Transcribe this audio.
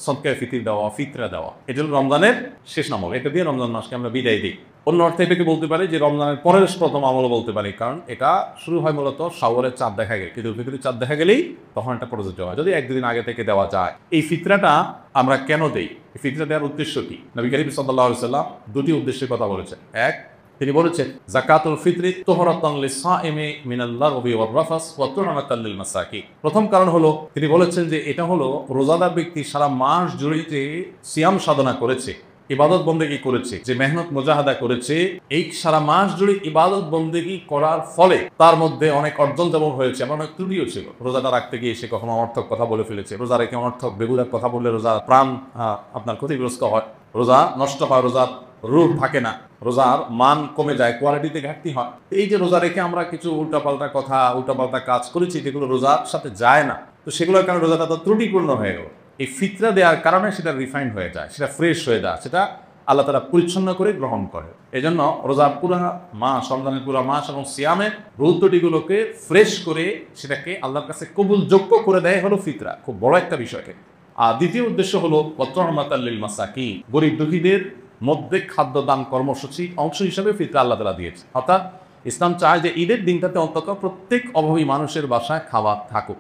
সদকায়ে ফিতর দেওয়া, ফিতরা দেওয়া। এটা হলো রমজানের শেষ আমল। এটা দিয়ে রমজান মাসকে আমরা বিদায় দিই। অন্য অর্থে এটাকে বলতে পারি যে রমজানের পরের প্রথম আমলও বলতে পারি, কারণ এটা শুরু হয় মূলত শাওয়ালের চাঁদ দেখা গেলে, ঈদুল ফিতরের চাঁদ দেখা গেলেই তখন এটা প্রযোজ্য হয়, যদি এক দুদিন আগে থেকে দেওয়া যায়। এই ফিতরাটা আমরা কেন দেই, এই ফিতরা দেওয়ার উদ্দেশ্য কি? নবী করিম সাল্লাল্লাহু আলাইহি ওয়াসাল্লাম দুটি উদ্দেশ্যের কথা বলেছেন। এক, তিনি বলেছেন যাকাতুল ফিতরি তুহরাতান লিস-সাইমি মিনাল লাগবি ওয়ার রাফাস ওয়া তু'মাতান লিল মাসাকিন। প্রথম কারণ হলো তিনি বলেছেন যে এটা হলো রোজাদার ব্যক্তি সারা মাস জুড়ে যে সিয়াম সাধনা করেছে, ইবাদত বন্দেগী করেছে, যে মেহনত মুজাহাদা করেছে, এই সারা মাস জুড়ে ইবাদত বন্দেগী করার ফলে তার মধ্যে অনেক অর্জন যেমন হয়েছে, এমন অনেক ত্রুটিও ছিল। রোজাটা রাখতে গিয়ে সে কখনো অনর্থক কথা বলে ফেলেছে, রোজা রেখে অনর্থক বেগুদার কথা বললে রোজা প্রাণ আপনার ক্ষতিগ্রস্ত হয়, রোজা নষ্ট হয়, রোজার রূপ থাকে না, রোজার মান কমে যায়, কোয়ালিটিতে ঘাটতি হয়। এই যে রোজা রেখে আমরা কিছু উল্টাপাল্টা কথা, উল্টাপাল্টা কাজ করেছি যেগুলো রোজার সাথে যায় না, তো সেগুলোর কারণে রোজাটা তো ত্রুটিপূর্ণ হয়ে গেল। এই ফিতরা দেওয়ার কারণে সেটা রিফাইন্ড হয়ে যায়, সেটা ফ্রেশ হয়ে যায়, সেটা আল্লাহ তাআলা পরিচ্ছন্ন করে গ্রহণ করে। এই জন্য রোজার পুরা মাস, রমজানের পুরা মাস এবং সিয়ামের ভুল ত্রুটিগুলোকে ফ্রেশ করে সেটাকে আল্লাহর কাছে কবুলযোগ্য করে দেয় হলো ফিতরা। খুব বড় একটা বিষয়কে। আর দ্বিতীয় উদ্দেশ্য হলো তু'মাতান লিল মাসাকিন, গরিব দুঃখীদের মধ্যে খাদ্য দান কর্মসূচি অংশ হিসেবে ফিতরা আল্লাহ তাআলা দিয়েছে। অর্থাৎ ইসলাম চায় যে ঈদের দিনটাতে অন্তত প্রত্যেক অভাবী মানুষের বাসায় খাবার থাকুক।